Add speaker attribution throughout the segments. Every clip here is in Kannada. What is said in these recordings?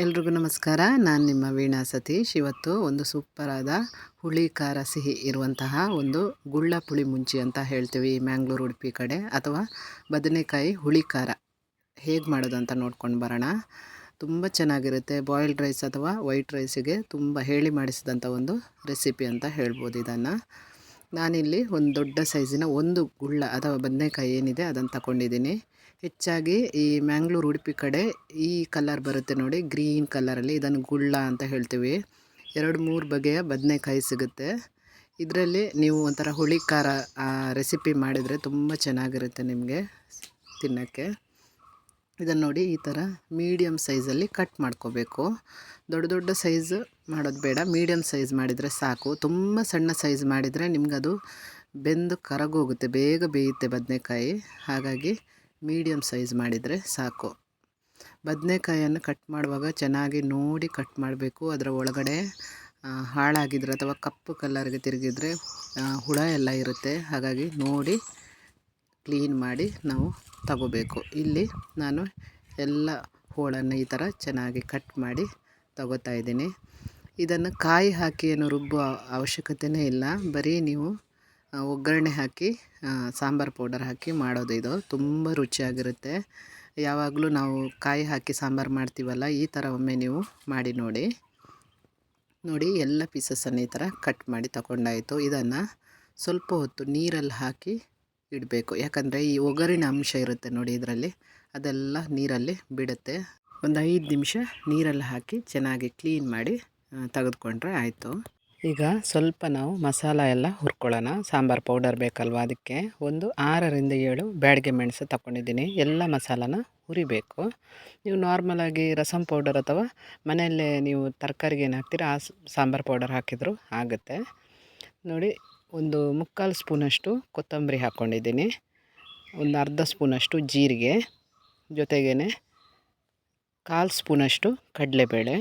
Speaker 1: ಎಲ್ರಿಗೂ ನಮಸ್ಕಾರ. ನಾನು ನಿಮ್ಮ ವೀಣಾ ಸತೀಶ್. ಇವತ್ತು ಒಂದು ಸೂಪರಾದ ಹುಳಿ ಖಾರ ಸಿಹಿ ಇರುವಂತಹ ಒಂದು ಗುಳ್ಳ ಪುಳಿ ಮುಂಚಿ ಅಂತ ಹೇಳ್ತೀವಿ ಈ ಮ್ಯಾಂಗ್ಳೂರು ಉಡುಪಿ ಕಡೆ, ಅಥವಾ ಬದನೆಕಾಯಿ ಹುಳಿ ಖಾರ ಹೇಗೆ ಮಾಡೋದು ಅಂತ ನೋಡ್ಕೊಂಡು ಬರೋಣ. ತುಂಬ ಚೆನ್ನಾಗಿರುತ್ತೆ. ಬಾಯ್ಲ್ಡ್ ರೈಸ್ ಅಥವಾ ವೈಟ್ ರೈಸಿಗೆ ತುಂಬ ಹೇಳಿ ಮಾಡಿಸಿದಂಥ ಒಂದು ರೆಸಿಪಿ ಅಂತ ಹೇಳ್ಬೋದು ಇದನ್ನು. ನಾನಿಲ್ಲಿ ಒಂದು ದೊಡ್ಡ ಸೈಜಿನ ಒಂದು ಗುಳ್ಳ ಅಥವಾ ಬದನೆಕಾಯಿ ಏನಿದೆ ಅದನ್ನು ತಗೊಂಡಿದ್ದೀನಿ. ಹೆಚ್ಚಾಗಿ ಈ ಮ್ಯಾಂಗ್ಳೂರು ಉಡುಪಿ ಕಡೆ ಈ ಕಲರ್ ಬರುತ್ತೆ ನೋಡಿ, ಗ್ರೀನ್ ಕಲರಲ್ಲಿ, ಇದನ್ನು ಗುಳ್ಳ ಅಂತ ಹೇಳ್ತೀವಿ. 2-3 ಬಗೆಯ ಬದನೆಕಾಯಿ ಸಿಗುತ್ತೆ. ಇದರಲ್ಲಿ ನೀವು ಒಂಥರ ಹುಳಿ ಖಾರ ರೆಸಿಪಿ ಮಾಡಿದರೆ ತುಂಬ ಚೆನ್ನಾಗಿರುತ್ತೆ ನಿಮಗೆ ತಿನ್ನೋಕ್ಕೆ. ಇದನ್ನು ನೋಡಿ, ಈ ಥರ ಮೀಡಿಯಮ್ ಸೈಜಲ್ಲಿ ಕಟ್ ಮಾಡ್ಕೋಬೇಕು. ದೊಡ್ಡ ದೊಡ್ಡ ಸೈಜ್ ಮಾಡೋದು ಬೇಡ, ಮೀಡಿಯಮ್ ಸೈಜ್ ಮಾಡಿದರೆ ಸಾಕು. ತುಂಬ ಸಣ್ಣ ಸೈಜ್ ಮಾಡಿದರೆ ನಿಮಗದು ಬೆಂದು ಕರಗೋಗುತ್ತೆ, ಬೇಗ ಬೇಯುತ್ತೆ ಬದನೆಕಾಯಿ. ಹಾಗಾಗಿ ಮೀಡಿಯಮ್ ಸೈಜ್ ಮಾಡಿದರೆ ಸಾಕು. ಬದನೆಕಾಯಿಯನ್ನು ಕಟ್ ಮಾಡುವಾಗ ಚೆನ್ನಾಗಿ ನೋಡಿ ಕಟ್ ಮಾಡಬೇಕು. ಅದರ ಒಳಗಡೆ ಹಾಳಾಗಿದ್ರೆ ಅಥವಾ ಕಪ್ಪು ಕಲರ್ಗೆ ತಿರುಗಿದರೆ ಹುಳ ಎಲ್ಲ ಇರುತ್ತೆ. ಹಾಗಾಗಿ ನೋಡಿ ಕ್ಲೀನ್ ಮಾಡಿ ನಾವು ತಗೋಬೇಕು. ಇಲ್ಲಿ ನಾನು ಎಲ್ಲ ಹೋಳನ್ನು ಈ ಥರ ಚೆನ್ನಾಗಿ ಕಟ್ ಮಾಡಿ ತಗೋತಾ ಇದ್ದೀನಿ. ಇದನ್ನು ಕಾಯಿ ಹಾಕಿ ಏನು ರುಬ್ಬೋ ಅವಶ್ಯಕತೆಯೇ ಇಲ್ಲ. ಬರೀ ನೀವು ಒಗ್ಗರಣೆ ಹಾಕಿ ಸಾಂಬಾರು ಪೌಡರ್ ಹಾಕಿ ಮಾಡೋದು. ಇದು ತುಂಬ ರುಚಿಯಾಗಿರುತ್ತೆ. ಯಾವಾಗಲೂ ನಾವು ಕಾಯಿ ಹಾಕಿ ಸಾಂಬಾರು ಮಾಡ್ತೀವಲ್ಲ, ಈ ಥರ ಒಮ್ಮೆ ನೀವು ಮಾಡಿ ನೋಡಿ. ಎಲ್ಲ ಪೀಸಸನ್ನು ಈ ಥರ ಕಟ್ ಮಾಡಿ ತಗೊಂಡಾಯಿತು. ಇದನ್ನು ಸ್ವಲ್ಪ ಹೊತ್ತು ನೀರಲ್ಲಿ ಹಾಕಿ ಇಡಬೇಕು. ಯಾಕಂದರೆ ಈ ಒಗರಿನ ಅಂಶ ಇರುತ್ತೆ ನೋಡಿ ಇದರಲ್ಲಿ, ಅದೆಲ್ಲ ನೀರಲ್ಲಿ ಬಿಡುತ್ತೆ. ಒಂದು 5 ನಿಮಿಷ ನೀರಲ್ಲಿ ಹಾಕಿ ಚೆನ್ನಾಗಿ ಕ್ಲೀನ್ ಮಾಡಿ ತೆಗೆದುಕೊಂಡ್ರೆ ಆಯಿತು. ಈಗ ಸ್ವಲ್ಪ ನಾವು ಮಸಾಲ ಎಲ್ಲ ಹುರ್ಕೊಳ್ಳೋಣ. ಸಾಂಬಾರು ಪೌಡರ್ ಬೇಕಲ್ವ, ಅದಕ್ಕೆ ಒಂದು 6-7 ಬ್ಯಾಡಗೆ ಮೆಣಸು ತಗೊಂಡಿದ್ದೀನಿ. ಎಲ್ಲ ಮಸಾಲನ ಹುರಿಬೇಕು. ನೀವು ನಾರ್ಮಲಾಗಿ ರಸಮ್ ಪೌಡರ್ ಅಥವಾ ಮನೆಯಲ್ಲೇ ನೀವು ತರಕಾರಿಗೆ ಏನು ಹಾಕ್ತೀರ ಆ ಸಾಂಬಾರು ಪೌಡರ್ ಹಾಕಿದರೂ ಆಗುತ್ತೆ ನೋಡಿ. ಒಂದು 3/4 ಸ್ಪೂನಷ್ಟು ಕೊತ್ತಂಬರಿ ಹಾಕ್ಕೊಂಡಿದ್ದೀನಿ. ಒಂದು ಅರ್ಧ ಸ್ಪೂನಷ್ಟು ಜೀರಿಗೆ, ಜೊತೆಗೇ 1/4 ಸ್ಪೂನಷ್ಟು ಕಡಲೆಬೇಳೆ,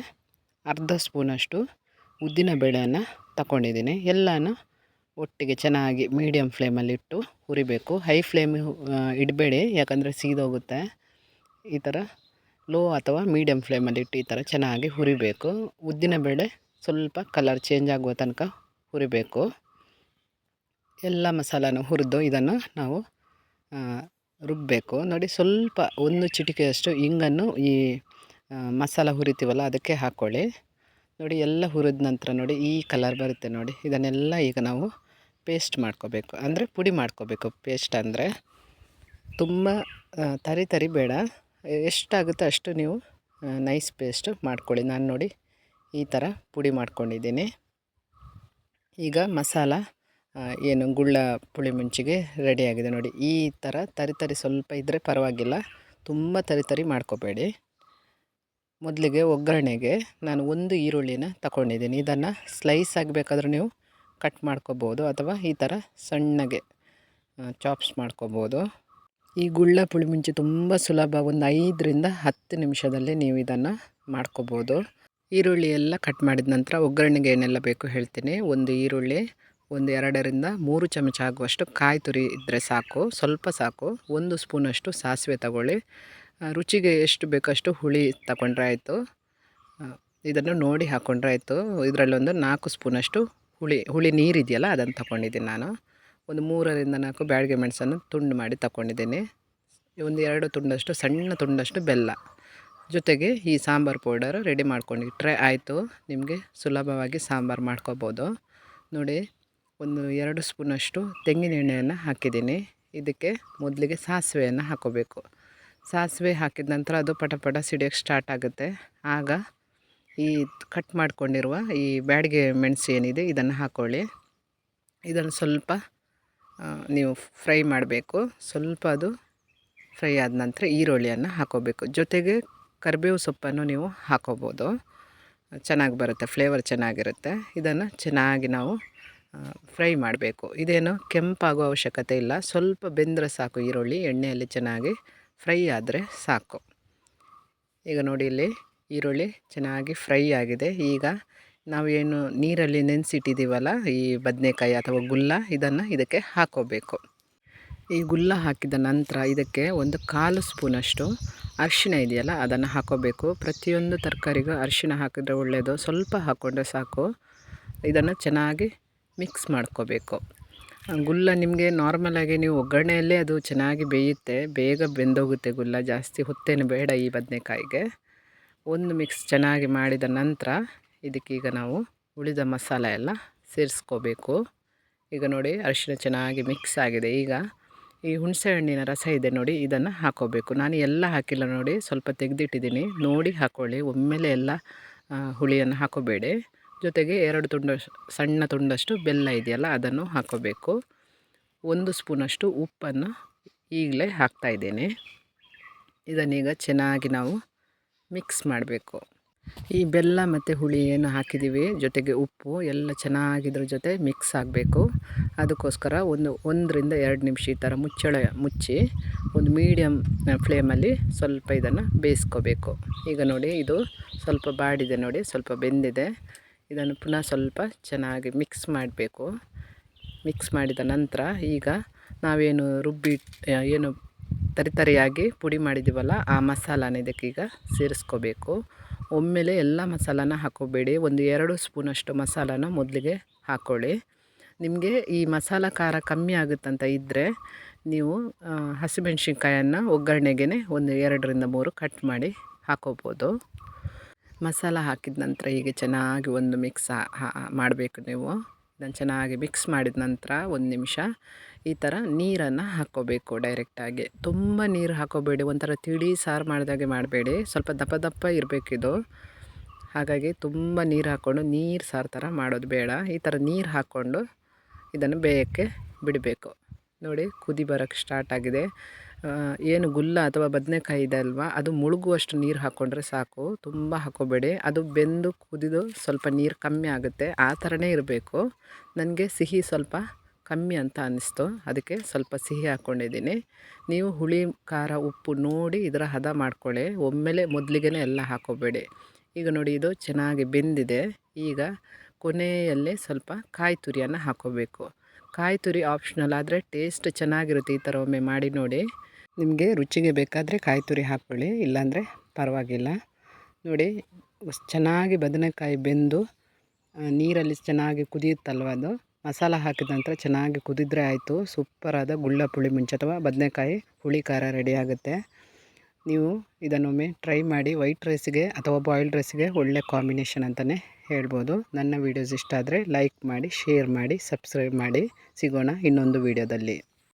Speaker 1: ಅರ್ಧ ಸ್ಪೂನಷ್ಟು ಉದ್ದಿನಬೇಳೆಯನ್ನು ತಗೊಂಡಿದ್ದೀನಿ. ಎಲ್ಲನೂ ಒಟ್ಟಿಗೆ ಚೆನ್ನಾಗಿ ಮೀಡಿಯಮ್ ಫ್ಲೇಮಲ್ಲಿಟ್ಟು ಹುರಿಬೇಕು. ಹೈ ಫ್ಲೇಮ್ ಇಡಬೇಡಿ, ಯಾಕಂದರೆ ಸೀದೋಗುತ್ತೆ. ಈ ಥರ ಲೋ ಅಥವಾ ಮೀಡಿಯಮ್ ಫ್ಲೇಮಲ್ಲಿಟ್ಟು ಈ ಥರ ಚೆನ್ನಾಗಿ ಹುರಿಬೇಕು. ಉದ್ದಿನಬೇಳೆ ಸ್ವಲ್ಪ ಕಲರ್ ಚೇಂಜ್ ಆಗುವ ತನಕ ಹುರಿಬೇಕು. ಎಲ್ಲ ಮಸಾಲನೂ ಹುರಿದು ಇದನ್ನು ನಾವು ರುಬ್ಬಬೇಕು ನೋಡಿ. ಸ್ವಲ್ಪ ಒಂದು ಚಿಟಿಕೆಯಷ್ಟು ಇಂಗನ್ನು ಈ ಮಸಾಲ ಹುರಿತೀವಲ್ಲ ಅದಕ್ಕೆ ಹಾಕ್ಕೊಳ್ಳಿ ನೋಡಿ. ಎಲ್ಲ ಹುರಿದ ನಂತರ ನೋಡಿ ಈ ಕಲರ್ ಬರುತ್ತೆ ನೋಡಿ. ಇದನ್ನೆಲ್ಲ ಈಗ ನಾವು ಪೇಸ್ಟ್ ಮಾಡ್ಕೋಬೇಕು, ಅಂದರೆ ಪುಡಿ ಮಾಡ್ಕೋಬೇಕು. ಪೇಸ್ಟ್ ಅಂದರೆ ತುಂಬ ತರಿ ಬೇಡ, ಎಷ್ಟಾಗುತ್ತೋ ಅಷ್ಟು ನೀವು ನೈಸ್ ಪೇಸ್ಟ್ ಮಾಡ್ಕೊಳ್ಳಿ. ನಾನು ನೋಡಿ ಈ ಥರ ಪುಡಿ ಮಾಡ್ಕೊಂಡಿದ್ದೀನಿ. ಈಗ ಮಸಾಲ ಏನು ಗುಳ್ಳ ಪುಳಿ ಮುಂಚಿಗೆ ರೆಡಿಯಾಗಿದೆ ನೋಡಿ. ಈ ಥರ ತರಿ ಸ್ವಲ್ಪ ಇದ್ದರೆ ಪರವಾಗಿಲ್ಲ, ತುಂಬ ತರಿ ಮಾಡ್ಕೋಬೇಡಿ. ಮೊದಲಿಗೆ ಒಗ್ಗರಣೆಗೆ ನಾನು ಒಂದು ಈರುಳ್ಳಿನ ತಗೊಂಡಿದ್ದೀನಿ. ಇದನ್ನು ಸ್ಲೈಸ್ ಆಗಬೇಕಾದ್ರೂ ನೀವು ಕಟ್ ಮಾಡ್ಕೋಬೋದು, ಅಥವಾ ಈ ಥರ ಸಣ್ಣಗೆ ಚಾಪ್ಸ್ ಮಾಡ್ಕೋಬೋದು. ಈ ಗುಳ್ಳ ಪುಳಿ ಮುಂಚಿ ತುಂಬ ಸುಲಭ, ಒಂದು 5-10 ನಿಮಿಷದಲ್ಲಿ ನೀವು ಇದನ್ನು ಮಾಡ್ಕೋಬೋದು. ಈರುಳ್ಳಿ ಎಲ್ಲ ಕಟ್ ಮಾಡಿದ ನಂತರ ಒಗ್ಗರಣೆಗೆ ಏನೆಲ್ಲ ಬೇಕು ಹೇಳ್ತೀನಿ. ಒಂದು ಈರುಳ್ಳಿ, ಒಂದು 2-3 ಚಮಚ ಆಗುವಷ್ಟು ಕಾಯಿ ತುರಿ ಇದ್ದರೆ ಸಾಕು, ಸ್ವಲ್ಪ ಸಾಕು. 1 ಸ್ಪೂನಷ್ಟು ಸಾಸಿವೆ ತಗೊಳ್ಳಿ. ರುಚಿಗೆ ಎಷ್ಟು ಬೇಕಷ್ಟು ಹುಳಿ ತಗೊಂಡ್ರೆ ಆಯಿತು. ಇದನ್ನು ನೋಡಿ ಹಾಕ್ಕೊಂಡ್ರೆ ಆಯಿತು. ಇದರಲ್ಲೊಂದು 4 ಸ್ಪೂನಷ್ಟು ಹುಳಿ ನೀರಿದೆಯಲ್ಲ ಅದನ್ನು ತಗೊಂಡಿದ್ದೀನಿ ನಾನು. ಒಂದು 3-4 ಬ್ಯಾಡಗೆ ಮೆಣಸನ್ನು ತುಂಡು ಮಾಡಿ ತಗೊಂಡಿದ್ದೀನಿ. ಒಂದು 2 ತುಂಡಷ್ಟು ಸಣ್ಣ ತುಂಡಷ್ಟು ಬೆಲ್ಲ, ಜೊತೆಗೆ ಈ ಸಾಂಬಾರು ಪೌಡರ್ ರೆಡಿ ಮಾಡ್ಕೊಂಡಿಟ್ರೆ ಆಯಿತು. ನಿಮಗೆ ಸುಲಭವಾಗಿ ಸಾಂಬಾರು ಮಾಡ್ಕೋಬೋದು ನೋಡಿ. ಒಂದು 2 ಸ್ಪೂನಷ್ಟು ತೆಂಗಿನ ಎಣ್ಣೆಯನ್ನು ಹಾಕಿದ್ದೀನಿ. ಇದಕ್ಕೆ ಮೊದಲಿಗೆ ಸಾಸಿವೆಯನ್ನು ಹಾಕೋಬೇಕು. ಸಾಸಿವೆ ಹಾಕಿದ ನಂತರ ಅದು ಪಟ ಸಿಡಿಯೋಕ್ಕೆ ಸ್ಟಾರ್ಟ್ ಆಗುತ್ತೆ. ಆಗ ಈ ಕಟ್ ಮಾಡ್ಕೊಂಡಿರುವ ಈ ಬ್ಯಾಡಗೆ ಮೆಣಸು ಏನಿದೆ ಇದನ್ನು ಹಾಕ್ಕೊಳ್ಳಿ. ಇದನ್ನು ಸ್ವಲ್ಪ ನೀವು ಫ್ರೈ ಮಾಡಬೇಕು. ಸ್ವಲ್ಪ ಅದು ಫ್ರೈ ಆದ ನಂತರ ಈರುಳ್ಳಿಯನ್ನು ಹಾಕೋಬೇಕು. ಜೊತೆಗೆ ಕರಿಬೇವು ಸೊಪ್ಪನ್ನು ನೀವು ಹಾಕೋಬೋದು, ಚೆನ್ನಾಗಿ ಬರುತ್ತೆ, ಫ್ಲೇವರ್ ಚೆನ್ನಾಗಿರುತ್ತೆ. ಇದನ್ನು ಚೆನ್ನಾಗಿ ನಾವು ಫ್ರೈ ಮಾಡಬೇಕು. ಇದೇನು ಕೆಂಪಾಗೋ ಅವಶ್ಯಕತೆ ಇಲ್ಲ, ಸ್ವಲ್ಪ ಬೆಂದರೆ ಸಾಕು. ಈರುಳ್ಳಿ ಎಣ್ಣೆಯಲ್ಲಿ ಚೆನ್ನಾಗಿ ಫ್ರೈ ಆದರೆ ಸಾಕು. ಈಗ ನೋಡಿ, ಇಲ್ಲಿ ಈರುಳ್ಳಿ ಚೆನ್ನಾಗಿ ಫ್ರೈ ಆಗಿದೆ. ಈಗ ನಾವೇನು ನೀರಲ್ಲಿ ನೆನೆಸಿಟ್ಟಿದ್ದೀವಲ್ಲ ಈ ಬದನೆಕಾಯಿ ಅಥವಾ ಗುಳ್ಳ, ಇದನ್ನು ಇದಕ್ಕೆ ಹಾಕೋಬೇಕು. ಈ ಗುಲ್ಲ ಹಾಕಿದ ನಂತರ ಇದಕ್ಕೆ ಒಂದು 1/4 ಸ್ಪೂನಷ್ಟು ಅರಿಶಿಣ ಇದೆಯಲ್ಲ ಅದನ್ನು ಹಾಕೋಬೇಕು. ಪ್ರತಿಯೊಂದು ತರಕಾರಿಗೂ ಅರಿಶಿಣ ಹಾಕಿದ್ರೆ ಒಳ್ಳೆಯದು. ಸ್ವಲ್ಪ ಹಾಕ್ಕೊಂಡ್ರೆ ಸಾಕು. ಇದನ್ನು ಚೆನ್ನಾಗಿ ಮಿಕ್ಸ್ ಮಾಡ್ಕೋಬೇಕು. ಗುಲ್ಲ ನಿಮಗೆ ನಾರ್ಮಲಾಗಿ ನೀವು ಒಗ್ಗರಣೆಯಲ್ಲೇ ಅದು ಚೆನ್ನಾಗಿ ಬೇಯುತ್ತೆ, ಬೇಗ ಬೆಂದೋಗುತ್ತೆ ಗುಲ್ಲ. ಜಾಸ್ತಿ ಹೊತ್ತೇನು ಬೇಡ ಈ ಬದನೆಕಾಯಿಗೆ. ಒಂದು ಮಿಕ್ಸ್ ಚೆನ್ನಾಗಿ ಮಾಡಿದ ನಂತರ ಇದಕ್ಕೀಗ ನಾವು ಉಳಿದ ಮಸಾಲೆ ಎಲ್ಲ ಸೇರಿಸ್ಕೋಬೇಕು. ಈಗ ನೋಡಿ ಅರಿಶಿಣ ಚೆನ್ನಾಗಿ ಮಿಕ್ಸ್ ಆಗಿದೆ. ಈಗ ಈ ಹುಣಸೆ ಹಣ್ಣಿನ ರಸ ಇದೆ ನೋಡಿ, ಇದನ್ನು ಹಾಕೋಬೇಕು. ನಾನು ಎಲ್ಲ ಹಾಕಿಲ್ಲ ನೋಡಿ, ಸ್ವಲ್ಪ ತೆಗೆದಿಟ್ಟಿದ್ದೀನಿ. ನೋಡಿ ಹಾಕ್ಕೊಳ್ಳಿ, ಒಮ್ಮೆಲೆ ಎಲ್ಲ ಹುಳಿಯನ್ನು ಹಾಕೋಬೇಡಿ. ಜೊತೆಗೆ 2 ತುಂಡು ಸಣ್ಣ ತುಂಡಷ್ಟು ಬೆಲ್ಲ ಇದೆಯಲ್ಲ ಅದನ್ನು ಹಾಕೋಬೇಕು. 1 ಸ್ಪೂನಷ್ಟು ಉಪ್ಪನ್ನು ಈಗಲೇ ಹಾಕ್ತಾಯಿದ್ದೇನೆ. ಇದನ್ನೀಗ ಚೆನ್ನಾಗಿ ನಾವು ಮಿಕ್ಸ್ ಮಾಡಬೇಕು. ಈ ಬೆಲ್ಲ ಮತ್ತು ಹುಳಿ ಏನು ಹಾಕಿದ್ದೀವಿ ಜೊತೆಗೆ ಉಪ್ಪು ಎಲ್ಲ ಚೆನ್ನಾಗಿ ಇದ್ರ ಜೊತೆ ಮಿಕ್ಸ್ ಆಗಬೇಕು. ಅದಕ್ಕೋಸ್ಕರ 1 ರಿಂದ 2 ನಿಮಿಷ ಈ ಥರ ಮುಚ್ಚಿ ಒಂದು ಮೀಡಿಯಮ್ ಫ್ಲೇಮಲ್ಲಿ ಸ್ವಲ್ಪ ಇದನ್ನು ಬೇಯಿಸ್ಕೋಬೇಕು. ಈಗ ನೋಡಿ ಇದು ಸ್ವಲ್ಪ ಬಾಡಿದೆ ನೋಡಿ, ಸ್ವಲ್ಪ ಬೆಂದಿದೆ. ಇದನ್ನು ಪುನಃ ಸ್ವಲ್ಪ ಚೆನ್ನಾಗಿ ಮಿಕ್ಸ್ ಮಾಡಬೇಕು. ಮಿಕ್ಸ್ ಮಾಡಿದ ನಂತರ ಈಗ ನಾವೇನು ಏನು ತರಿಯಾಗಿ ಪುಡಿ ಮಾಡಿದ್ದೀವಲ್ಲ ಆ ಮಸಾಲಾನ ಇದಕ್ಕೀಗ ಸೇರಿಸ್ಕೋಬೇಕು. ಒಮ್ಮೆಲೆ ಎಲ್ಲ ಮಸಾಲಾನ ಹಾಕೋಬೇಡಿ. 2 ಸ್ಪೂನಷ್ಟು ಮಸಾಲಾನ ಮೊದಲಿಗೆ ಹಾಕ್ಕೊಳ್ಳಿ. ನಿಮಗೆ ಈ ಮಸಾಲ ಖಾರ ಕಮ್ಮಿ ಆಗುತ್ತಂತ ಇದ್ದರೆ ನೀವು ಹಸಿಮೆಣ್ಸಿನ್ಕಾಯನ್ನು ಒಗ್ಗರಣೆಗೆ 2 ರಿಂದ 3 ಕಟ್ ಮಾಡಿ ಹಾಕೋಬೋದು. ಮಸಾಲ ಹಾಕಿದ ನಂತರ ಹೀಗೆ ಚೆನ್ನಾಗಿ ಒಂದು ಮಿಕ್ಸ್ ಮಾಡಬೇಕು ನೀವು. ಇದನ್ನು ಚೆನ್ನಾಗಿ ಮಿಕ್ಸ್ ಮಾಡಿದ ನಂತರ 1 ನಿಮಿಷ ಈ ಥರ ನೀರನ್ನು ಹಾಕ್ಕೋಬೇಕು ಡೈರೆಕ್ಟಾಗಿ. ತುಂಬ ನೀರು ಹಾಕೋಬೇಡಿ, ಒಂಥರ ತಿಳಿ ಸಾರು ಮಾಡಿದಾಗೆ ಮಾಡಬೇಡಿ. ಸ್ವಲ್ಪ ದಪ್ಪ ದಪ್ಪ ಇರಬೇಕಿದು. ಹಾಗಾಗಿ ತುಂಬ ನೀರು ಹಾಕ್ಕೊಂಡು ನೀರು ಸಾರು ಥರ ಮಾಡೋದು ಬೇಡ. ಈ ಥರ ನೀರು ಹಾಕ್ಕೊಂಡು ಇದನ್ನು ಬೇಯಕ್ಕೆ ಬಿಡಬೇಕು. ನೋಡಿ ಕುದಿ ಬರೋಕ್ಕೆ ಸ್ಟಾರ್ಟ್ ಆಗಿದೆ. ಏನು ಗುಲ್ಲ ಅಥವಾ ಬದನೆಕಾಯಿ ಇದೆ ಅಲ್ವಾ, ಅದು ಮುಳುಗುವಷ್ಟು ನೀರು ಹಾಕ್ಕೊಂಡ್ರೆ ಸಾಕು, ತುಂಬ ಹಾಕೋಬೇಡಿ. ಅದು ಬೆಂದು ಕುದಿದು ಸ್ವಲ್ಪ ನೀರು ಕಮ್ಮಿ ಆಗುತ್ತೆ, ಆ ಥರನೇ ಇರಬೇಕು. ನನಗೆ ಸಿಹಿ ಸ್ವಲ್ಪ ಕಮ್ಮಿ ಅಂತ ಅನ್ನಿಸ್ತು, ಅದಕ್ಕೆ ಸ್ವಲ್ಪ ಸಿಹಿ ಹಾಕ್ಕೊಂಡಿದ್ದೀನಿ. ನೀವು ಹುಳಿ ಖಾರ ಉಪ್ಪು ನೋಡಿ ಇದರ ಹದ ಮಾಡ್ಕೊಳ್ಳಿ, ಒಮ್ಮೆಲೆ ಮೊದಲಿಗೆ ಎಲ್ಲ ಹಾಕೋಬೇಡಿ. ಈಗ ನೋಡಿ ಇದು ಚೆನ್ನಾಗಿ ಬೆಂದಿದೆ. ಈಗ ಕೊನೆಯಲ್ಲಿ ಸ್ವಲ್ಪ ಕಾಯಿ ತುರಿಯನ್ನು ಹಾಕೋಬೇಕು. ಕಾಯಿ ತುರಿ ಆಪ್ಷನಲ್, ಆದರೆ ಟೇಸ್ಟ್ ಚೆನ್ನಾಗಿರುತ್ತೆ. ಈ ಥರ ಒಮ್ಮೆ ಮಾಡಿ ನೋಡಿ. ನಿಮಗೆ ರುಚಿಗೆ ಬೇಕಾದರೆ ಕಾಯಿ ತುರಿ ಹಾಕ್ಕೊಳ್ಳಿ, ಇಲ್ಲಾಂದರೆ ಪರವಾಗಿಲ್ಲ. ನೋಡಿ ಚೆನ್ನಾಗಿ ಬದನೆಕಾಯಿ ಬೆಂದು ನೀರಲ್ಲಿ ಚೆನ್ನಾಗಿ ಕುದಿಯುತ್ತಲ್ವ, ಅದು ಮಸಾಲ ಹಾಕಿದ ನಂತರ ಚೆನ್ನಾಗಿ ಕುದಿದ್ರೆ ಆಯಿತು. ಸೂಪರಾದ ಗುಳ್ಳ ಪುಳಿ ಮುಂಚಿ ಅಥವಾ ಬದನೆಕಾಯಿ ಹುಳಿ ಖಾರ ರೆಡಿ ಆಗುತ್ತೆ. ನೀವು ಇದನ್ನೊಮ್ಮೆ ಟ್ರೈ ಮಾಡಿ. ವೈಟ್ ರೈಸಿಗೆ ಅಥವಾ ಬಾಯ್ಲ್ಡ್ ರೈಸಿಗೆ ಒಳ್ಳೆ ಕಾಂಬಿನೇಷನ್ ಅಂತಲೇ ಹೇಳ್ಬೋದು. ನನ್ನ ವೀಡಿಯೋಸ್ ಇಷ್ಟ ಆದರೆ ಲೈಕ್ ಮಾಡಿ, ಶೇರ್ ಮಾಡಿ, ಸಬ್ಸ್ಕ್ರೈಬ್ ಮಾಡಿ. ಸಿಗೋಣ ಇನ್ನೊಂದು ವೀಡಿಯೋದಲ್ಲಿ.